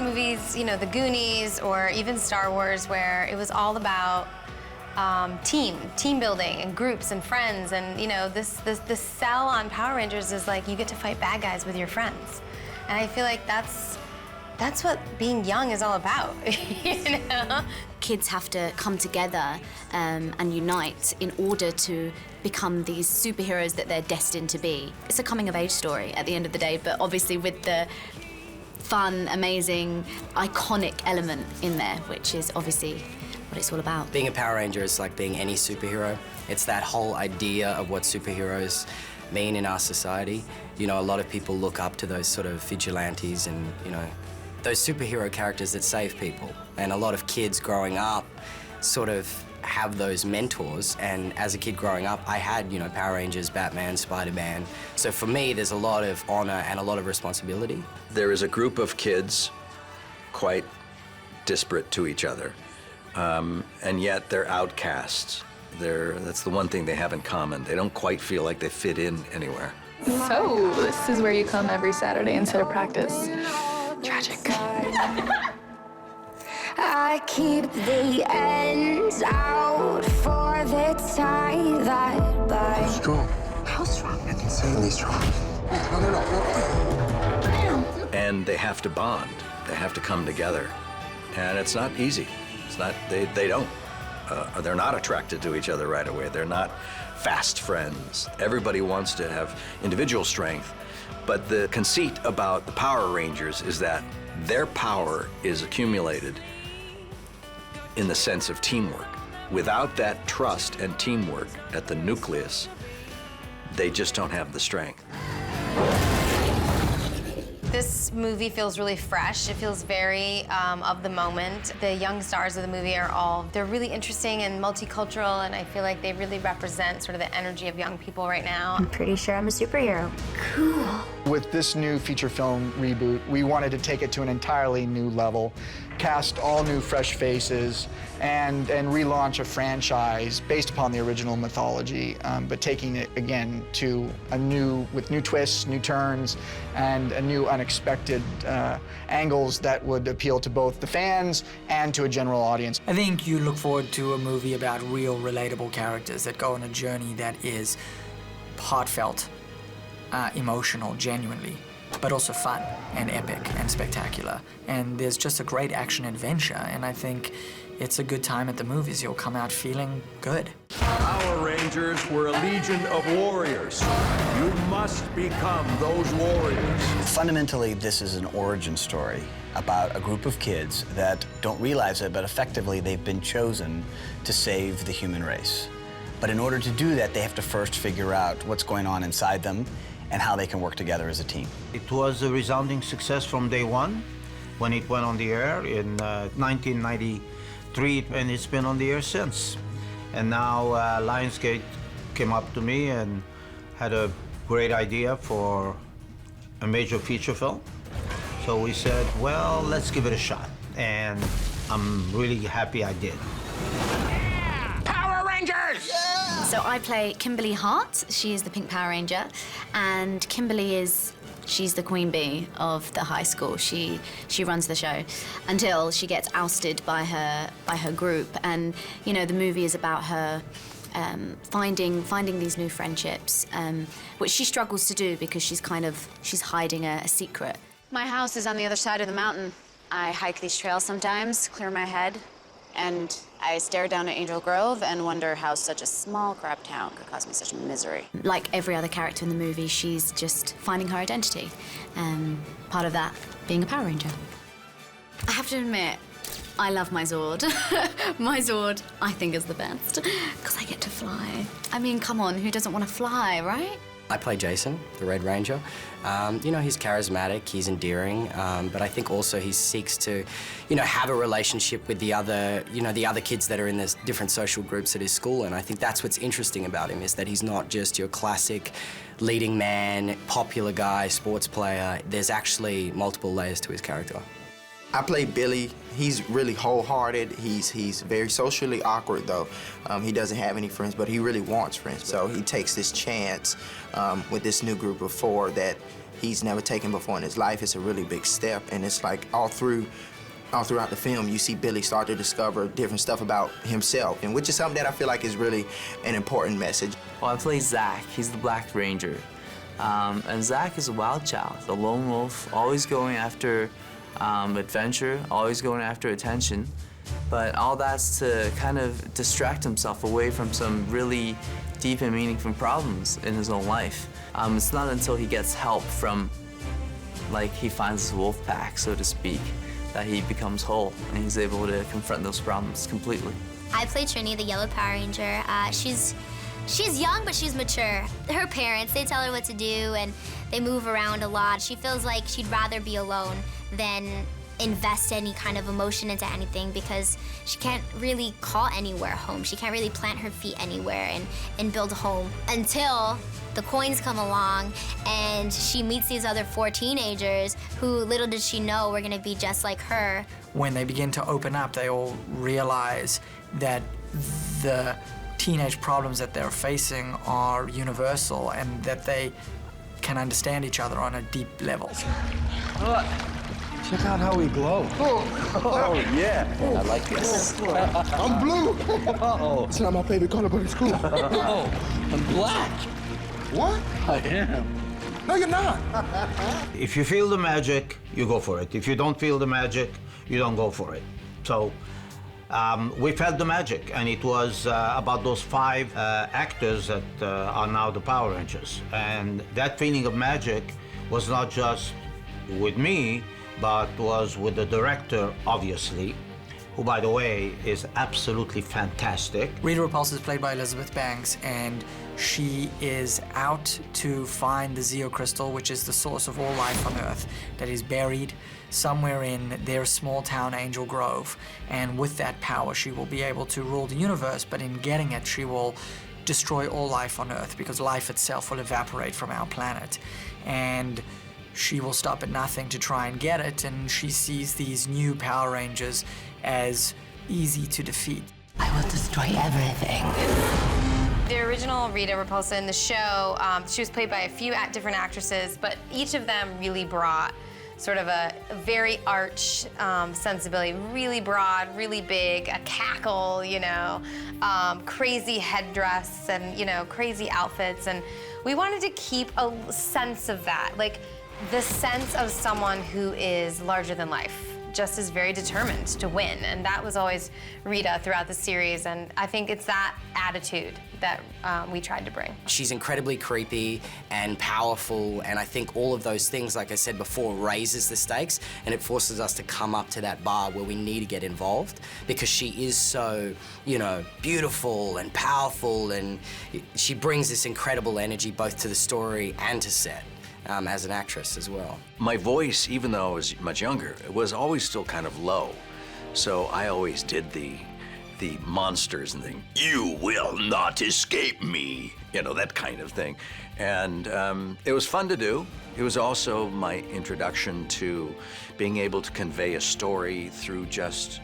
movies, you know, The Goonies or even Star Wars, where it was all about team building and groups and friends, and you know, the sell on Power Rangers is like you get to fight bad guys with your friends, and I feel like that's what being young is all about, you know? Kids have to come together and unite in order to become these superheroes that they're destined to be. It's a coming-of-age story at the end of the day, but obviously with the fun, amazing, iconic element in there, which is obviously what it's all about. Being a Power Ranger is like being any superhero. It's that whole idea of what superheroes mean in our society. You know, a lot of people look up to those sort of vigilantes and, you know, those superhero characters that save people. And a lot of kids growing up sort of have those mentors. And as a kid growing up, I had, you know, Power Rangers, Batman, Spider-Man. So for me, there's a lot of honor and a lot of responsibility. There is a group of kids quite disparate to each other, and yet they're outcasts. That's the one thing they have in common. They don't quite feel like they fit in anywhere. So, this is where you come every Saturday instead of practice. Tragic. I keep the ends out for the tie that binds. Strong. How strong? Insanely strong. No. And they have to bond. They have to come together. And it's not easy. It's not, they don't. They're not attracted to each other right away. They're not fast friends. Everybody wants to have individual strength. But the conceit about the Power Rangers is that their power is accumulated in the sense of teamwork. Without that trust and teamwork at the nucleus, they just don't have the strength. This movie feels really fresh. It feels very of the moment. The young stars of the movie they're really interesting and multicultural, and I feel like they really represent sort of the energy of young people right now. I'm pretty sure I'm a superhero. Cool. With this new feature film reboot, we wanted to take it to an entirely new level, cast all new fresh faces, and relaunch a franchise based upon the original mythology, but taking it again to with new twists, new turns, and a new unexpected angles that would appeal to both the fans and to a general audience. I think you look forward to a movie about real, relatable characters that go on a journey that is heartfelt, emotional, genuinely, but also fun and epic and spectacular. And there's just a great action adventure, and I think it's a good time at the movies. You'll come out feeling good. Power Rangers were a legion of warriors. You must become those warriors. Fundamentally, this is an origin story about a group of kids that don't realize it, but effectively they've been chosen to save the human race. But in order to do that, they have to first figure out what's going on inside them and how they can work together as a team. It was a resounding success from day one when it went on the air in 1993, and it's been on the air since. And now Lionsgate came up to me and had a great idea for a major feature film. So we said, well, let's give it a shot. And I'm really happy I did. Power Rangers! Yeah! So I play Kimberly Hart. She is the Pink Power Ranger. And Kimberly she's the queen bee of the high school. She runs the show until she gets ousted by her group. And you know, the movie is about her finding these new friendships, which she struggles to do because she's hiding a secret. My house is on the other side of the mountain. I hike these trails sometimes, clear my head, and I stare down at Angel Grove and wonder how such a small crab town could cause me such misery. Like every other character in the movie, she's just finding her identity. Part of that being a Power Ranger. I have to admit, I love my Zord. My Zord, I think, is the best, because I get to fly. I mean, come on, who doesn't want to fly, right? I play Jason, the Red Ranger. You know, he's charismatic, he's endearing, but I think also he seeks to, you know, have a relationship with the other kids that are in the different social groups at his school. And I think that's what's interesting about him, is that he's not just your classic leading man, popular guy, sports player. There's actually multiple layers to his character. I play Billy. He's really wholehearted. He's very socially awkward, though. He doesn't have any friends, but he really wants friends. So he takes this chance with this new group of 4 that he's never taken before in his life. It's a really big step, and it's like all throughout the film, you see Billy start to discover different stuff about himself, and which is something that I feel like is really an important message. Well, I play Zach. He's the Black Ranger. And Zach is a wild child, a lone wolf, always going after adventure, always going after attention. But all that's to kind of distract himself away from some really deep and meaningful problems in his own life. It's not until he gets help from, like, he finds his wolf pack, so to speak, that he becomes whole and he's able to confront those problems completely. I play Trini, the Yellow Power Ranger. She's young, but she's mature. Her parents, they tell her what to do, and they move around a lot. She feels like she'd rather be alone than invest any kind of emotion into anything because she can't really call anywhere home. She can't really plant her feet anywhere and build a home until the coins come along and she meets these other 4 teenagers who, little did she know, were gonna be just like her. When they begin to open up, they all realize that the teenage problems that they're facing are universal and that they can understand each other on a deep level. Check out how we glow. Oh yeah. I like this. I'm blue. It's not my favorite color, but it's cool. Oh, I'm black. What? I am. No, you're not. If you feel the magic, you go for it. If you don't feel the magic, you don't go for it. So we felt the magic, and it was about those 5 actors that are now the Power Rangers. And that feeling of magic was not just with me, but was with the director, obviously, who, by the way, is absolutely fantastic. Rita Repulsa is played by Elizabeth Banks, and she is out to find the Zeo Crystal, which is the source of all life on Earth, that is buried somewhere in their small town, Angel Grove. And with that power, she will be able to rule the universe, but in getting it, she will destroy all life on Earth because life itself will evaporate from our planet. And she will stop at nothing to try and get it, and she sees these new Power Rangers as easy to defeat. I will destroy everything. The original Rita Repulsa in the show, she was played by a few different actresses, but each of them really brought sort of a very arch sensibility, really broad, really big, a cackle, you know, crazy headdress and, you know, crazy outfits. And we wanted to keep a sense of that, like the sense of someone who is larger than life, just is very determined to win. And that was always Rita throughout the series. And I think it's that attitude that we tried to bring. She's incredibly creepy and powerful, and I think all of those things, like I said before, raises the stakes, and it forces us to come up to that bar where we need to get involved because she is so, you know, beautiful and powerful, and she brings this incredible energy both to the story and to set. As an actress as well. My voice, even though I was much younger, was always still kind of low. So I always did the monsters and thing. You will not escape me. You know, that kind of thing. And it was fun to do. It was also my introduction to being able to convey a story through just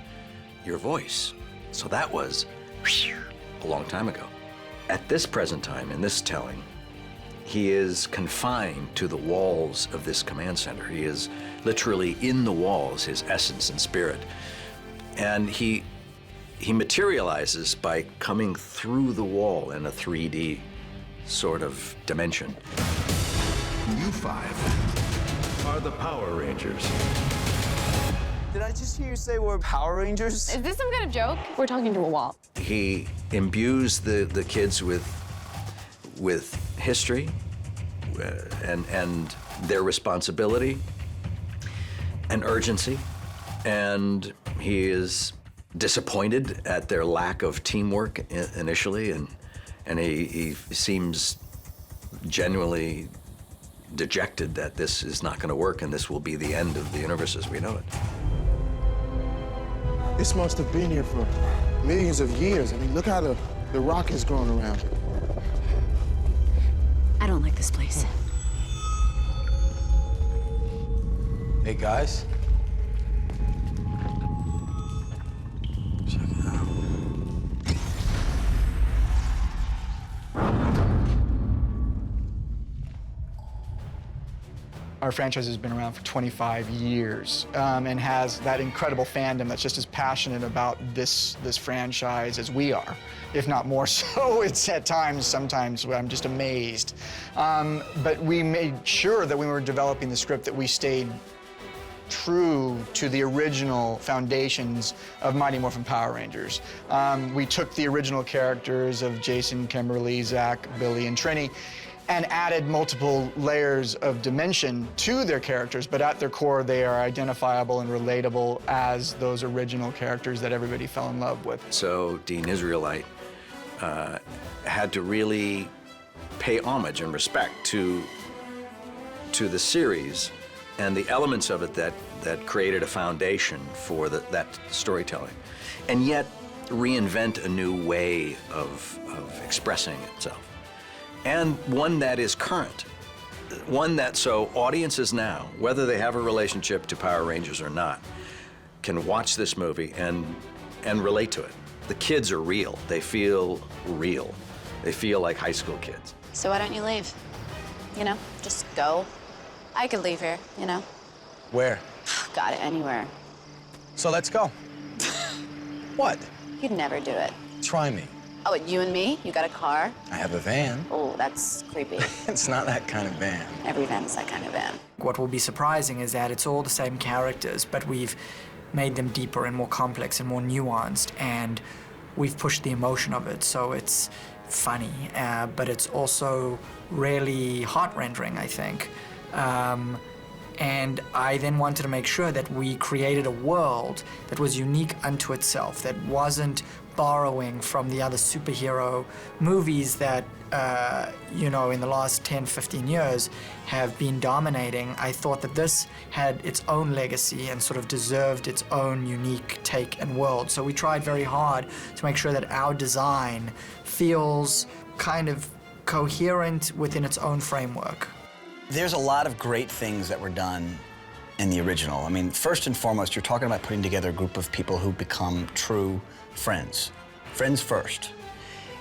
your voice. So that was a long time ago. At this present time, in this telling, he is confined to the walls of this command center. He is literally in the walls, his essence and spirit. And he materializes by coming through the wall in a 3D sort of dimension. You 5 are the Power Rangers. Did I just hear you say we're Power Rangers? Is this some kind of joke? We're talking to a wall. He imbues the kids with history and their responsibility and urgency, and he is disappointed at their lack of teamwork initially, and he seems genuinely dejected that this is not going to work and this will be the end of the universe as we know it. This must have been here for millions of years. I mean, look how the rock has grown around it. I don't like this place. Hey, guys. Our franchise has been around for 25 years and has that incredible fandom that's just as passionate about this franchise as we are, if not more so. It's at times, sometimes I'm just amazed. But we made sure that when we were developing the script that we stayed true to the original foundations of Mighty Morphin Power Rangers. We took the original characters of Jason, Kimberly, Zach, Billy, and Trini and added multiple layers of dimension to their characters, but at their core, they are identifiable and relatable as those original characters that everybody fell in love with. So Dean Israelite had to really pay homage and respect to the series and the elements of it that created a foundation for that storytelling, and yet reinvent a new way of expressing itself. And one that is current, one that so audiences now, whether they have a relationship to Power Rangers or not, can watch this movie and relate to it. The kids are real. They feel real. They feel like high school kids. So why don't you leave? You know, just go. I could leave here, you know. Where? Got it, anywhere. So let's go. What? You'd never do it. Try me. Oh, you and me? You got a car? I have a van. Oh, that's creepy. It's not that kind of van. Every van's that kind of van. What will be surprising is that it's all the same characters, but we've made them deeper and more complex and more nuanced, and we've pushed the emotion of it, so it's funny, but it's also really heart-rendering, I think. And I then wanted to make sure that we created a world that was unique unto itself, that wasn't borrowing from the other superhero movies that, you know, in the last 10, 15 years have been dominating. I thought that this had its own legacy and sort of deserved its own unique take and world. So we tried very hard to make sure that our design feels kind of coherent within its own framework. There's a lot of great things that were done in the original. I mean, first and foremost, you're talking about putting together a group of people who become true friends. Friends first.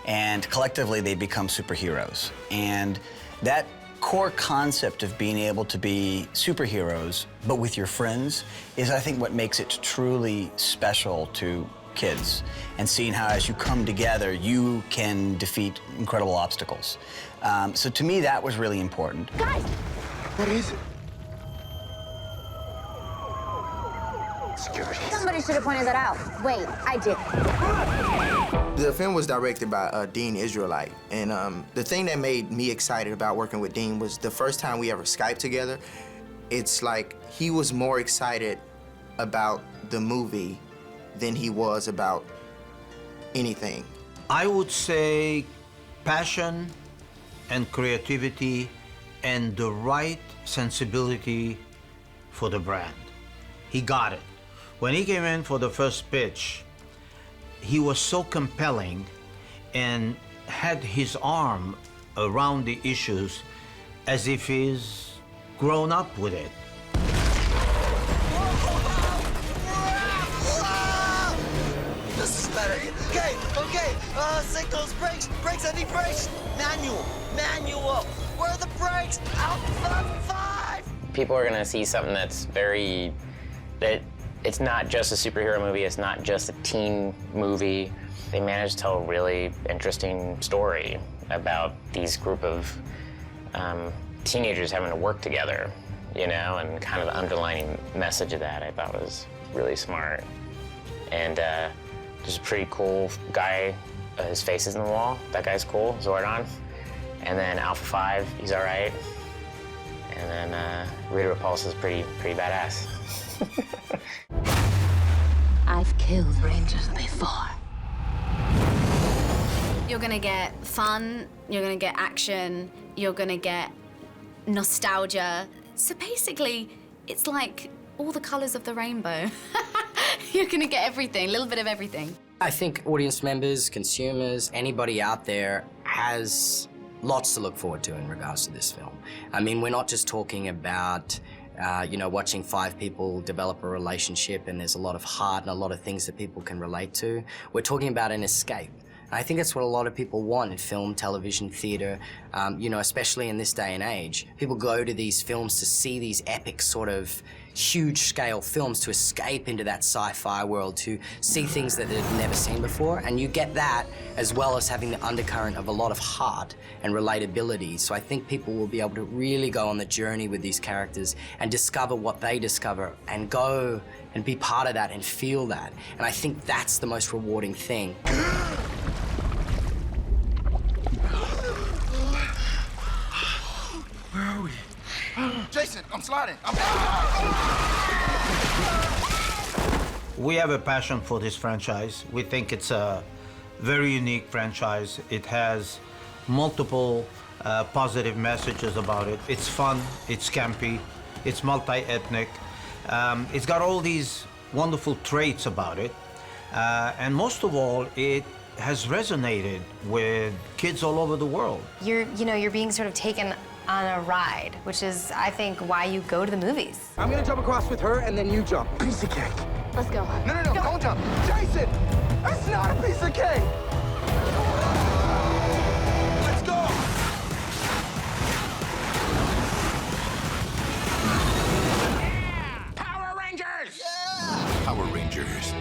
And collectively, they become superheroes. And that core concept of being able to be superheroes, but with your friends, is, I think, what makes it truly special to kids. And seeing how, as you come together, you can defeat incredible obstacles. So to me, that was really important. Guys! What is it? Security. Somebody should have pointed that out. Wait, I did. The film was directed by Dean Israelite, and the thing that made me excited about working with Dean was the first time we ever Skyped together. It's like he was more excited about the movie than he was about anything. I would say passion and creativity and the right sensibility for the brand. He got it. When he came in for the first pitch, he was so compelling and had his arm around the issues as if he's grown up with it. This is better. Okay. Signals, brakes, I need brakes. Manual. Where are the brakes? Out five. People are gonna see something that's it's not just a superhero movie, it's not just a teen movie. They managed to tell a really interesting story about these group of teenagers having to work together, you know, and kind of the underlining message of that I thought was really smart. And just a pretty cool guy, his face is in the wall. That guy's cool, Zordon. And then Alpha 5, he's all right. And then Rita Repulsa is pretty badass. I've killed Rangers before. You're gonna get fun, you're gonna get action, you're gonna get nostalgia. So basically, it's like all the colors of the rainbow. You're gonna get everything, a little bit of everything. I think audience members, consumers, anybody out there has lots to look forward to in regards to this film. I mean, we're not just talking about you know, watching 5 people develop a relationship and there's a lot of heart and a lot of things that people can relate to. We're talking about an escape. I think that's what a lot of people want in film, television, theatre, you know, especially in this day and age. People go to these films to see these epic sort of huge-scale films, to escape into that sci-fi world, to see things that they've never seen before, and you get that as well as having the undercurrent of a lot of heart and relatability. So I think people will be able to really go on the journey with these characters and discover what they discover and go and be part of that and feel that. And I think that's the most rewarding thing. Where are we? Jason, I'm sliding. We have a passion for this franchise. We think it's a very unique franchise. It has multiple positive messages about it. It's fun, it's campy, it's multi-ethnic. It's got all these wonderful traits about it. And most of all, it has resonated with kids all over the world. You're being sort of taken on a ride, which is, I think, why you go to the movies. I'm gonna jump across with her, and then you jump. Piece of cake. Let's go. No, don't jump. Jason, that's not a piece of cake. Let's go. Power Rangers! Yeah! Power Rangers.